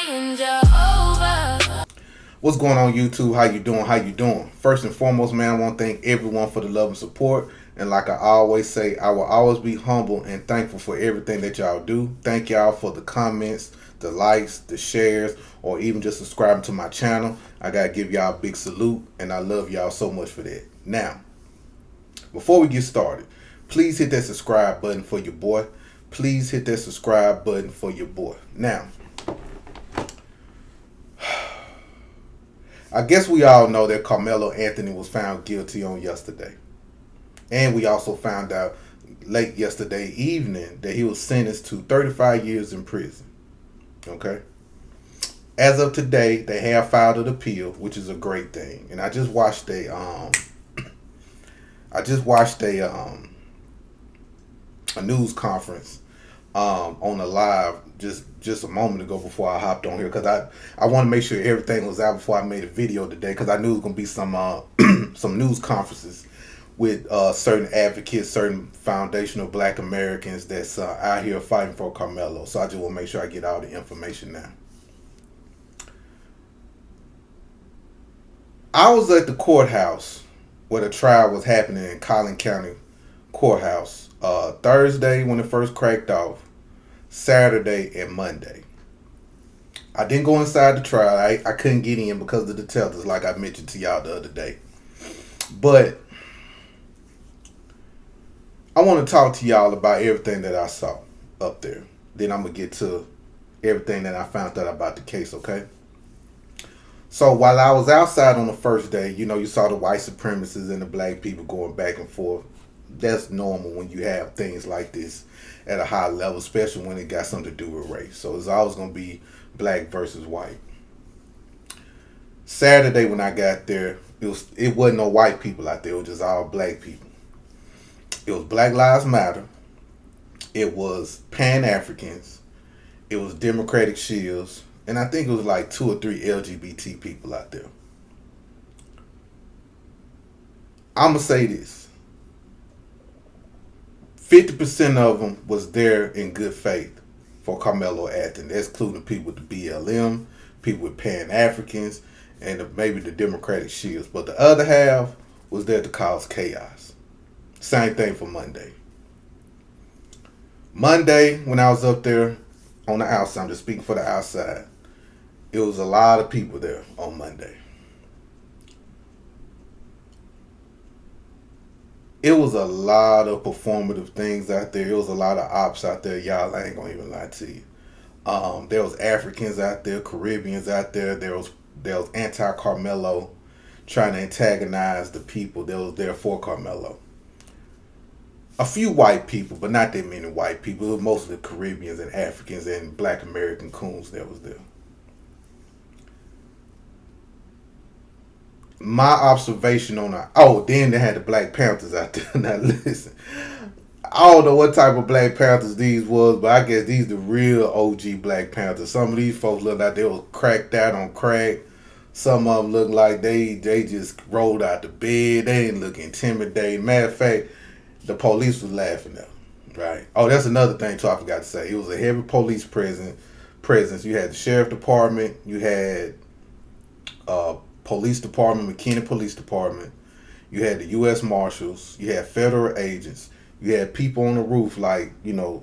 saying Jehovah. What's going on, YouTube? How you doing? How you doing? First and foremost, man, I want to thank everyone for the love and support. And like I always say, I will always be humble and thankful for everything that y'all do. Thank y'all for the comments, the likes, the shares, or even just subscribing to my channel. I gotta give y'all a big salute, and I love y'all so much for that. Now, before we get started, please hit that subscribe button for your boy. Please hit that subscribe button for your boy. Now, I guess we all know that Karmelo Anthony was found guilty on yesterday. And we also found out late yesterday evening that he was sentenced to 35 years in prison. Okay? As of today, they have filed an appeal, which is a great thing. And I just watched a news conference on a live just a moment ago before I hopped on here, because I want to make sure everything was out before I made a video today, because I knew it was gonna be some some news conferences with certain advocates, certain foundational Black Americans that's out here fighting for Karmelo. So I just want to make sure I get all the information now. I was at the courthouse where the trial was happening in Collin County Courthouse Thursday when it first cracked off, Saturday and Monday. I didn't go inside the trial. I couldn't get in because of the tellers, like I mentioned to y'all the other day. But I want to talk to y'all about everything that I saw up there. Then I'm going to get to everything that I found out about the case, okay? So while I was outside on the first day, you saw the white supremacists and the black people going back and forth. That's normal when you have things like this at a high level, especially when it got something to do with race. So it's always going to be black versus white. Saturday when I got there, it wasn't no white people out there. It was just all black people. It was Black Lives Matter. It was Pan-Africans. It was Democratic Shields. And I think it was like 2 or 3 LGBT people out there. I'm going to say this. 50% of them was there in good faith for Karmelo Anthony. That's including people with the BLM, people with Pan-Africans, and maybe the Democratic Shields. But the other half was there to cause chaos. Same thing for Monday. Monday, when I was up there on the outside, I'm just speaking for the outside, it was a lot of people there on Monday. It was a lot of performative things out there. It was a lot of ops out there. Y'all, I ain't gonna even lie to you. There was Africans out there, Caribbeans out there. There was anti-Karmelo trying to antagonize the people that was there for Karmelo. A few white people, but not that many white people. It was mostly Caribbeans and Africans and Black American coons that was there. My observation on then they had the Black Panthers out there. Now listen, I don't know what type of Black Panthers these was, but I guess these the real OG Black Panthers. Some of these folks looked like they was cracked out on crack. Some of them looked like they just rolled out the bed. They didn't look intimidating. Matter of fact, the police was laughing at them, right? Oh, that's another thing too I forgot to say. It was a heavy police presence. You had the sheriff department. You had police department, McKinney Police Department. You had the U.S. Marshals. You had federal agents. You had people on the roof, like,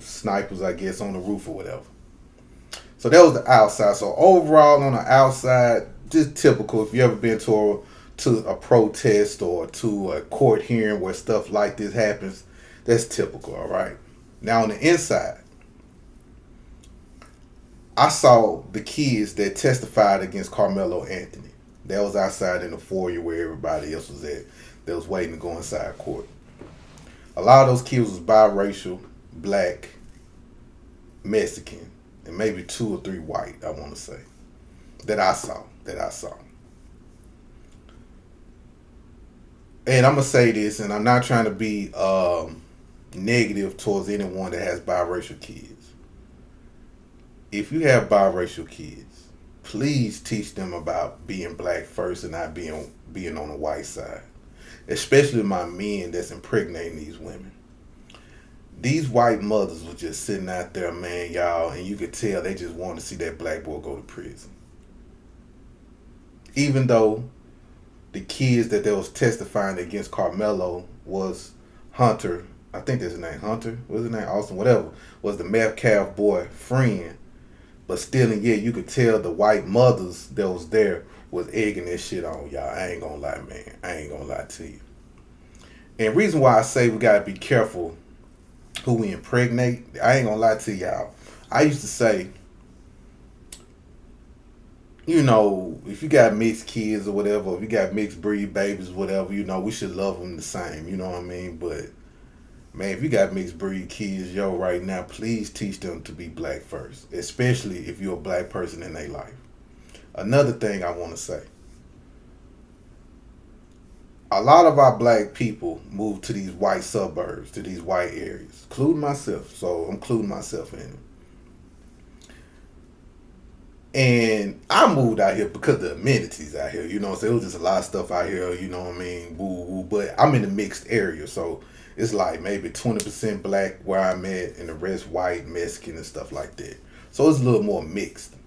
snipers, I guess, on the roof or whatever. So that was the outside. So overall on the outside, just typical. If you ever been to a protest or to a court hearing where stuff like this happens, that's typical, all right? Now on the inside, I saw the kids that testified against Karmelo Anthony. That was outside in the foyer where everybody else was at. That was waiting to go inside court. A lot of those kids was biracial, black, Mexican, and maybe 2 or 3 white, I want to say. That I saw. And I'm going to say this, and I'm not trying to be negative towards anyone that has biracial kids. If you have biracial kids, please teach them about being black first and not being on the white side. Especially my men that's impregnating these women. These white mothers were just sitting out there, man, y'all, and you could tell they just wanted to see that black boy go to prison. Even though the kids that they was testifying against Karmelo was Hunter, I think that's his name, Hunter, what's his name, Austin, whatever, was the Metcalf boy friend. But still, and yet, you could tell the white mothers that was there was egging this shit on, y'all. I ain't gonna lie, man. I ain't gonna lie to you. And reason why I say we gotta be careful who we impregnate, I ain't gonna lie to y'all. I used to say, you know, if you got mixed kids or whatever, if you got mixed breed babies or whatever, you know, we should love them the same. You know what I mean? But man, if you got mixed breed kids, yo, right now, please teach them to be black first, especially if you're a black person in their life. Another thing I want to say, a lot of our black people move to these white suburbs, to these white areas, including myself. So I'm including myself in it. And I moved out here because of the amenities out here. You know what I'm saying? It was just a lot of stuff out here, you know what I mean? Woo woo. But I'm in a mixed area, so it's like maybe 20% black where I'm at and the rest white, Mexican, and stuff like that. So it's a little more mixed.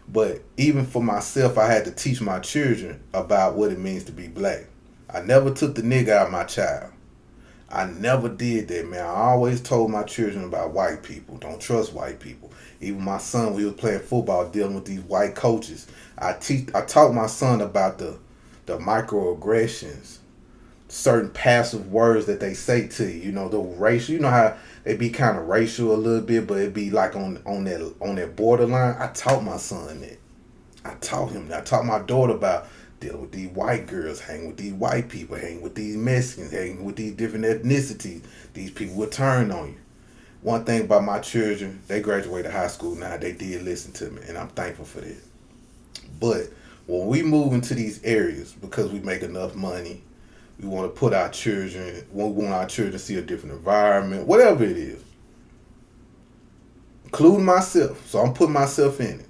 But even for myself, I had to teach my children about what it means to be black. I never took the nigga out of my child. I never did that, man. I always told my children about white people. Don't trust white people. Even my son, when he was playing football, dealing with these white coaches, I taught my son about the microaggressions, certain passive words that they say to you. You know, the racial. You know how they be kind of racial a little bit, but it be like on that borderline. I taught my son that. I taught him that. I taught my daughter about dealing with these white girls, hanging with these white people, hanging with these Mexicans, hanging with these different ethnicities. These people will turn on you. One thing about my children, they graduated high school now. They did listen to me, and I'm thankful for that. But when we move into these areas, because we make enough money, we want to put our children, we want our children to see a different environment, whatever it is, including myself. So I'm putting myself in it.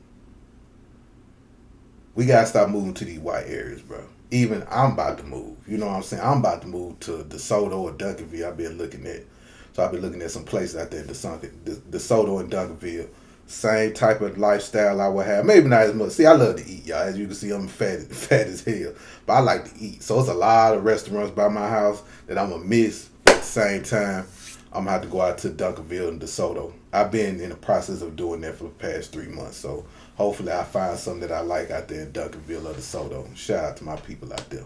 We got to stop moving to these white areas, bro. Even I'm about to move. You know what I'm saying? I'm about to move to DeSoto or Duncanville. I've been looking at. So I've been looking at some places out there in DeSoto and Duncanville. Same type of lifestyle I would have. Maybe not as much. See, I love to eat, y'all. As you can see, I'm fat as hell. But I like to eat. So it's a lot of restaurants by my house that I'm going to miss. At the same time, I'm going to have to go out to Duncanville and DeSoto. I've been in the process of doing that for the past 3 months. So hopefully I find something that I like out there in Duncanville or DeSoto. Shout out to my people out there.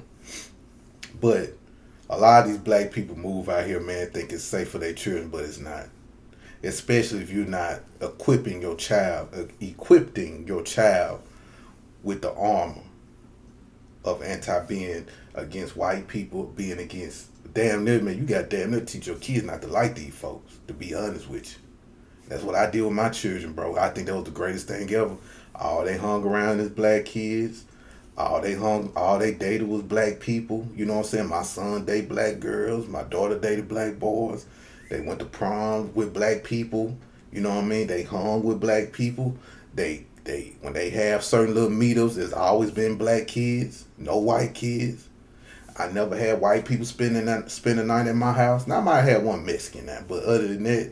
But a lot of these black people move out here, man, think it's safe for their children, but it's not. Especially if you're not equipping your child with the armor of being against white people, being against damn near, man, you got damn near to teach your kids not to like these folks, to be honest with you. That's what I did with my children, bro. I think that was the greatest thing ever. All they hung around is black kids. All they dated was black people. You know what I'm saying? My son dated black girls. My daughter dated black boys. They went to prom with black people. You know what I mean? They hung with black people. They when they have certain little meetups, there's always been black kids, no white kids. I never had white people spend the night at my house. Now I might have had one Mexican now, but other than that,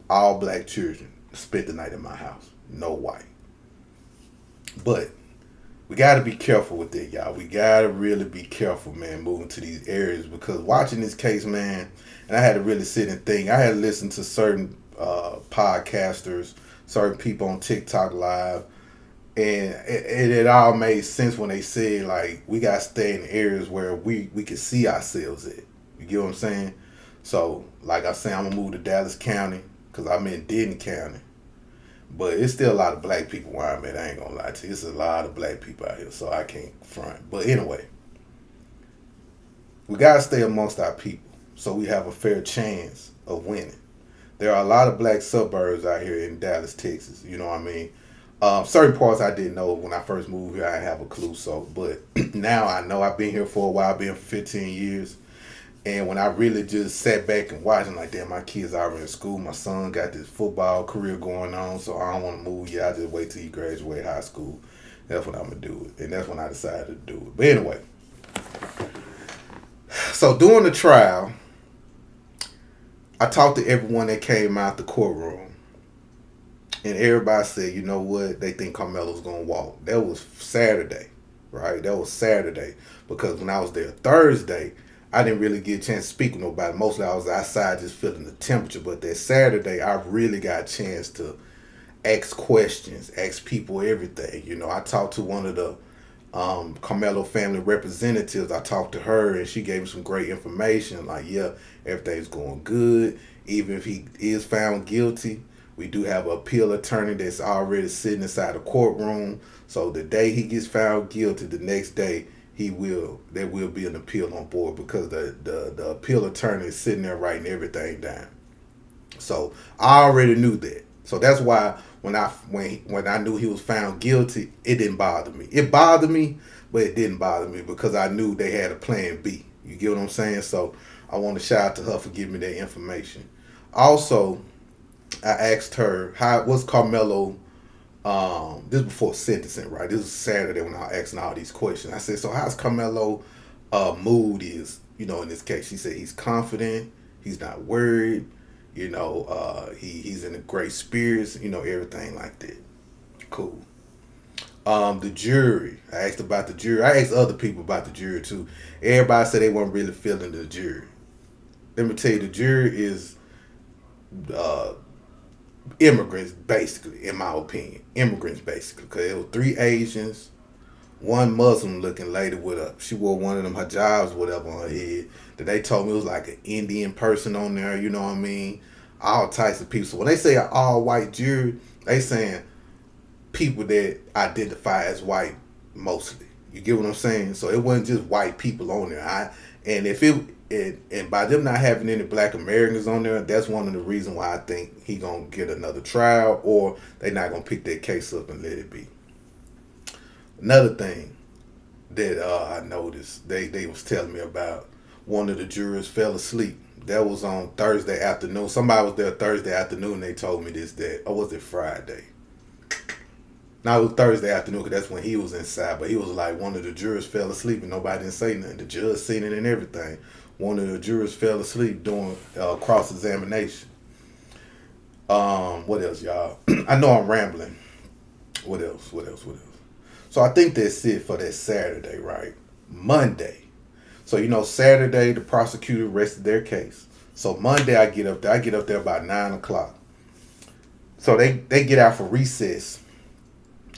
all black children spent the night at my house. No white. But we got to be careful with that, y'all. We got to really be careful, man, moving to these areas, because watching this case, man, and I had to really sit and think. I had to listen to certain podcasters, certain people on TikTok Live, and it all made sense when they said, like, we got to stay in areas where we can see ourselves at. You get what I'm saying? So, like I said, I'm going to move to Dallas County because I'm in Denton County. But it's still a lot of black people where I'm at. I ain't gonna lie to you. It's a lot of black people out here, so I can't front. But anyway, we gotta stay amongst our people so we have a fair chance of winning. There are a lot of black suburbs out here in Dallas, Texas. You know what I mean? Certain parts I didn't know when I first moved here. I didn't have a clue. So, but now I know. I've been here for a while. I've been here for 15 years. And when I really just sat back and watched, I'm like, damn, my kids are already in school. My son got this football career going on, so I don't want to move yet. I just wait till he graduate high school. That's when I'm going to do it. And that's when I decided to do it. But anyway, so during the trial, I talked to everyone that came out the courtroom, and everybody said, you know what, they think Carmelo's gonna walk. That was Saturday, right? That was Saturday, because when I was there Thursday, I didn't really get a chance to speak with nobody. Mostly I was outside just feeling the temperature. But that Saturday, I really got a chance to ask questions, ask people everything. You know, I talked to one of the Carmelo family representatives. I talked to her and she gave me some great information. Like, yeah, everything's going good. Even if he is found guilty, we do have an appeal attorney that's already sitting inside the courtroom. So the day he gets found guilty, the next day there will be an appeal on board, because the appeal attorney is sitting there writing everything down. So I already knew that. So that's why when I knew he was found guilty, it didn't bother me. It bothered me, but it didn't bother me because I knew they had a plan B. You get what I'm saying? So I want to shout out to her for giving me that information. Also, I asked her what's Carmelo. This is before sentencing, right? This was Saturday when I was asking all these questions. I said, so how's Carmelo mood is, in this case? She said he's confident, he's not worried, he's in a great spirits, everything like that. Cool. The jury. I asked about the jury. I asked other people about the jury too. Everybody said they weren't really feeling the jury. Let me tell you, the jury is uh, immigrants, basically, in my opinion. Immigrants, basically. Because there were 3 Asians, one Muslim looking lady she wore one of them hijabs, whatever, on her head. That they told me it was like an Indian person on there, you know what I mean? All types of people. So when they say an all white jury, they saying people that identify as white mostly. You get what I'm saying? So it wasn't just white people on there. And by them not having any black Americans on there, that's one of the reasons why I think he gonna get another trial, or they not gonna pick that case up and let it be. Another thing that I noticed, they was telling me about, one of the jurors fell asleep. That was on Thursday afternoon. Somebody was there Thursday afternoon. They told me this, or was it Friday? No, it was Thursday afternoon, because that's when he was inside. But he was like, one of the jurors fell asleep and nobody didn't say nothing. The judge seen it and everything. One of the jurors fell asleep doing cross-examination. What else, y'all? I know I'm rambling. What else? So I think that's it for that Saturday, right? Monday. So, Saturday, the prosecutor rested their case. So Monday, I get up there. I get up there about 9 o'clock. So they get out for recess.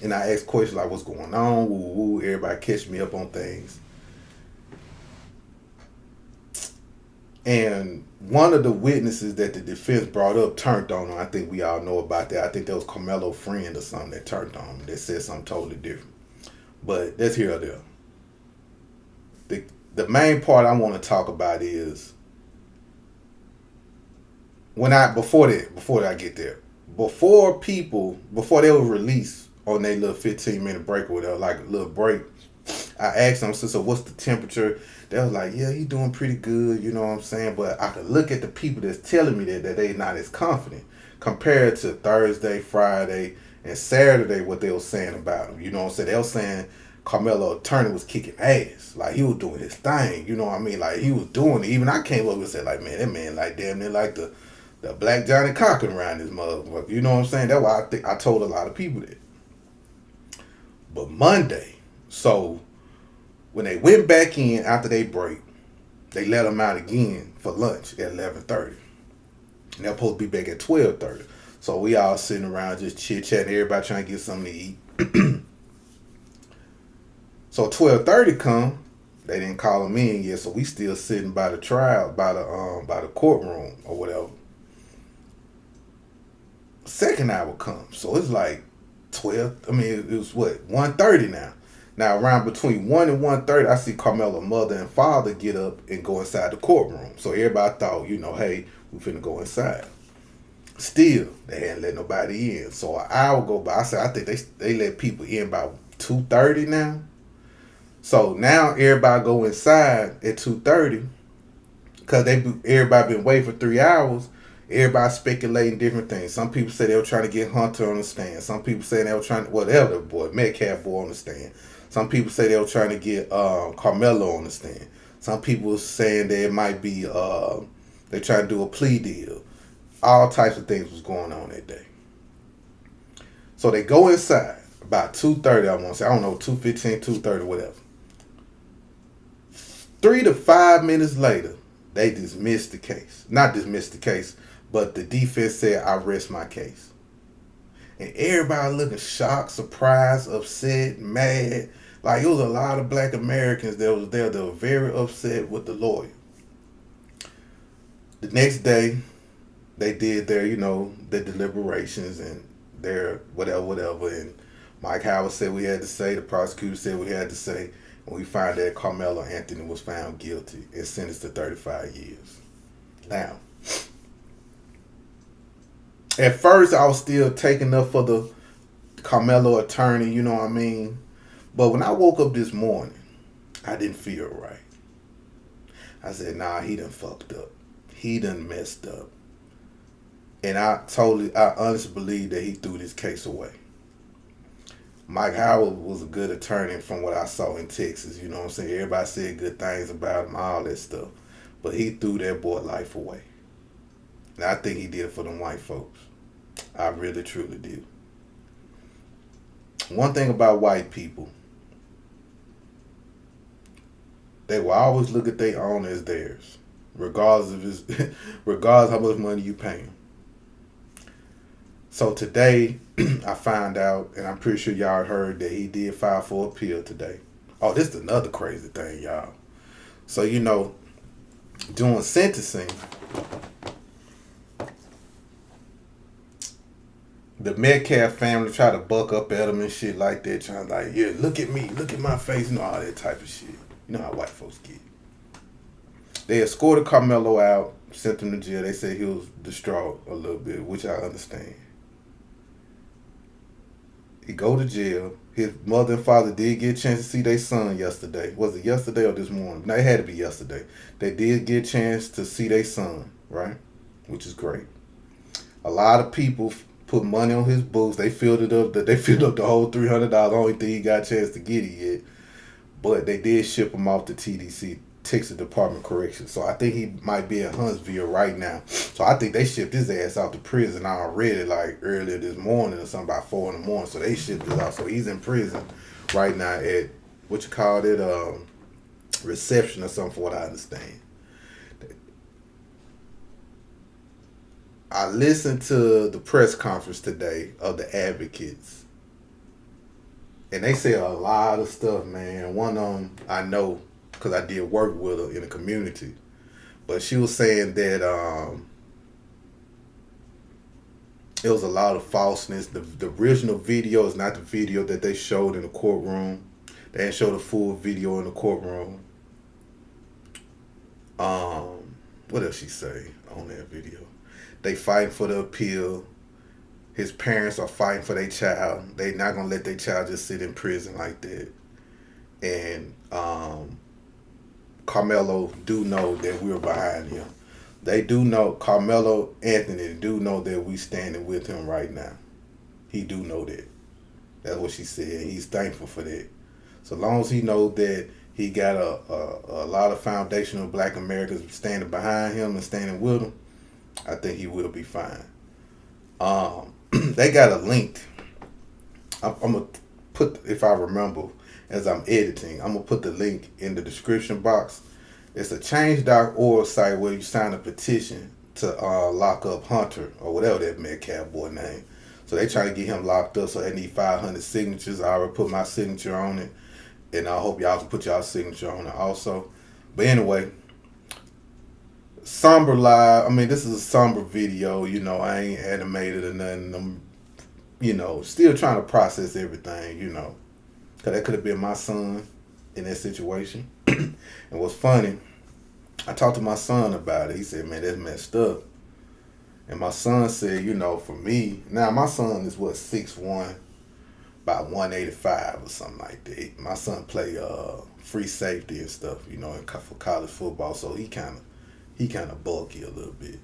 And I ask questions like, what's going on? Woo, woo. Everybody catch me up on things. And one of the witnesses that the defense brought up turned on him. I think we all know about that. I think that was Carmelo's friend or something that turned on him. That said something totally different. But that's here or there. The main part I want to talk about is before I get there, before they were released on their little 15-minute break or whatever, like a little break, I asked them, so what's the temperature? They was like, yeah, he's doing pretty good, you know what I'm saying? But I could look at the people that's telling me that they not as confident compared to Thursday, Friday, and Saturday, what they were saying about him. You know what I'm saying? They were saying Carmelo Anthony was kicking ass. Like, he was doing his thing, you know what I mean? Like, he was doing it. Even I came up and said, like, man, that man, like, damn near like the Black Johnny Cochran around this motherfucker. You know what I'm saying? That's why I told a lot of people that. But Monday, so when they went back in after they break, they let them out again for lunch at 11:30. And they're supposed to be back at 12:30. So we all sitting around just chit-chatting, everybody trying to get something to eat. So 12:30 come, they didn't call them in yet, so we still sitting by the trial, by the courtroom or whatever. Second hour comes, so it's like 12. I mean, it was what, 1:30 now. Now around between 1 and 1:30, I see Carmelo's mother and father get up and go inside the courtroom. So everybody thought, hey, we finna go inside. Still, they hadn't let nobody in. So an hour go by. I said, I think they let people in by 2:30 now. So now everybody go inside at 2:30 because everybody been waiting for 3 hours. Everybody speculating different things. Some people say they were trying to get Hunter on the stand. Some people say they were trying to, whatever, boy, Metcalf boy on the stand. Some people say they were trying to get Carmelo on the stand. Some people saying that it might be They tried to do a plea deal. All types of things was going on that day. So they go inside about 2:30. I want to say, I don't know, 2:15, 2:30, whatever. 3 to 5 minutes later, they dismissed the case. Not dismissed the case, but the defense said, "I rest my case." And everybody looking shocked, surprised, upset, mad. Like, it was a lot of black Americans that was there that were very upset with the lawyer. The next day, they did their, their deliberations and their whatever. And Mike Howard said we had to say, the prosecutor said we had to say, and we find that Karmelo Anthony was found guilty and sentenced to 35 years. Now, at first I was still taking up for the Karmelo attorney, you know what I mean? But when I woke up this morning, I didn't feel right. I said, nah, he done fucked up. He done messed up. And I honestly believe that he threw this case away. Mike Howard was a good attorney from what I saw in Texas, you know what I'm saying? Everybody said good things about him, all that stuff. But he threw that boy life away. And I think he did it for them white folks. I really, truly do. One thing about white people, they will always look at their own as theirs, regardless how much money you pay them. So today, I found out, and I'm pretty sure y'all heard that he did file for appeal today. Oh, this is another crazy thing, y'all. So, during sentencing, the Metcalf family try to buck up at him and shit like that, trying like, yeah, look at me, look at my face, all that type of shit. You know how white folks get. They escorted Karmelo out, sent him to jail. They said he was distraught a little bit, which I understand. He go to jail. His mother and father did get a chance to see their son yesterday. Was it yesterday or this morning? No, it had to be yesterday. They did get a chance to see their son, right? Which is great. A lot of people put money on his books. They filled it up. They filled up the whole $300. Only thing he got a chance to get it yet. But they did ship him off to TDC, Texas Department of Corrections. So I think he might be in Huntsville right now. So I think they shipped his ass out to prison already, like earlier this morning or something, about 4 in the morning. So they shipped it out. So he's in prison right now at, reception or something, from what I understand. I listened to the press conference today of the advocates. And they say a lot of stuff, man. One of them I know because I did work with her in the community. But she was saying that it was a lot of falseness. The original video is not the video that they showed in the courtroom. They didn't show the full video in the courtroom. What else she say on that video? They fighting for the appeal. His parents are fighting for their child. They not gonna let their child just sit in prison like that. And Karmelo do know that we're behind him. They do know, Karmelo Anthony do know that we standing with him right now. He do know that. That's what she said. He's thankful for that. So long as he knows that he got a lot of foundational black Americans standing behind him and standing with him, I think he will be fine. They got a link. I'm going to put, if I remember, as I'm editing, I'm going to put the link in the description box. It's a change.org site where you sign a petition to lock up Hunter, or whatever that Metcalf boy name. So they trying to get him locked up, so they need 500 signatures. I already put my signature on it, and I hope y'all can put y'all signature on it also. But anyway, somber live. I mean, this is a somber video. I ain't animated or nothing. I'm, still trying to process everything, because that could have been my son in that situation. And what's funny, I talked to my son about it. He said, man, that's messed up. And my son said, for me, now my son is 6'1", about 185 or something like that. My son play free safety and stuff, for college football, so he kind of bulky a little bit.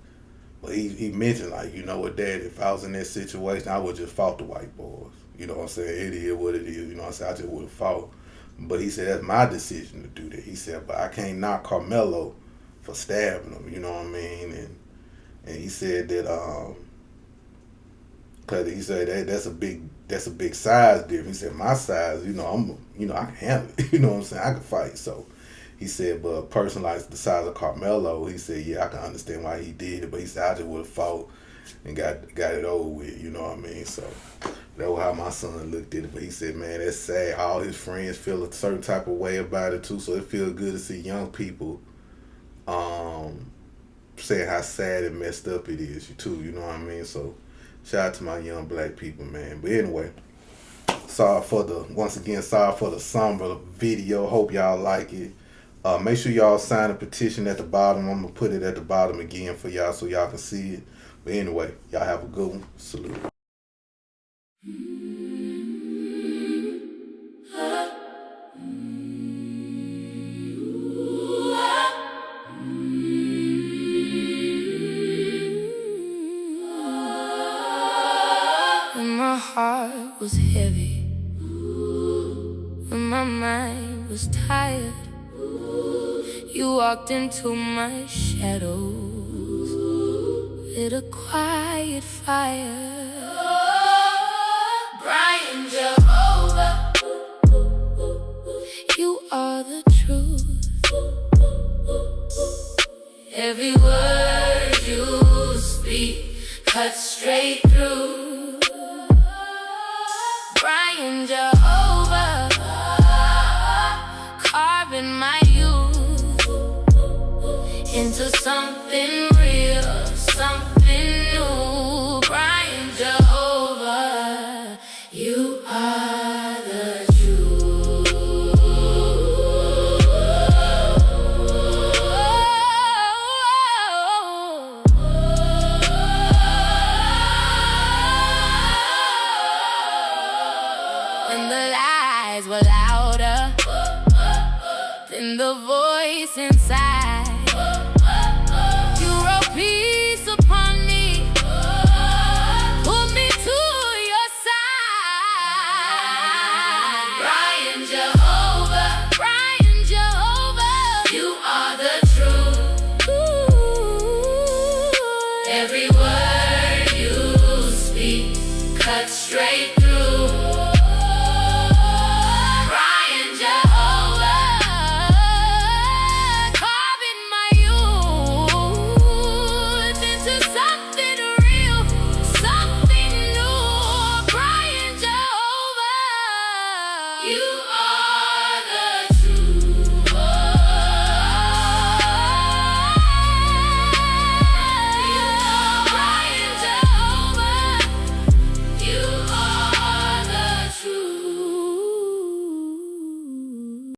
But he mentioned, like, what, Dad, if I was in that situation, I would just fought the white boys. You know what I'm saying? It is what it is. You know what I'm saying? I just would have fought. But he said, that's my decision to do that. He said, but I can't knock Karmelo for stabbing him. You know what I mean? And he said that cause he said that's a big size difference. He said my size, I can handle it. You know what I'm saying? I can fight. So he said, but a person like the size of Karmelo, he said, yeah, I can understand why he did it. But he said I just would have fought and got it over with. You know what I mean? So that was how my son looked at it. But he said, man, that's sad. All his friends feel a certain type of way about it too. So it feels good to see young people saying how sad and messed up it is too. You know what I mean? So shout out to my young black people, man. But anyway, sorry for the somber video. Hope y'all like it. Make sure y'all sign a petition at the bottom. I'm gonna put it at the bottom again for y'all so y'all can see it. But anyway, y'all have a good one. Salute. When my heart was heavy, when my mind was tired, you walked into my shadows with a quiet fire. Brian Jehovah, you are the truth. Every word you speak cuts straight through. Brian Jehovah, carving my youth into something real, something new. Brian Jehovah, you are the truth. When the lies were louder than the voice inside, you wrote peace upon me, pulled me to your side. Brian Jehovah, you are the truth. Every word you speak cuts straight through. You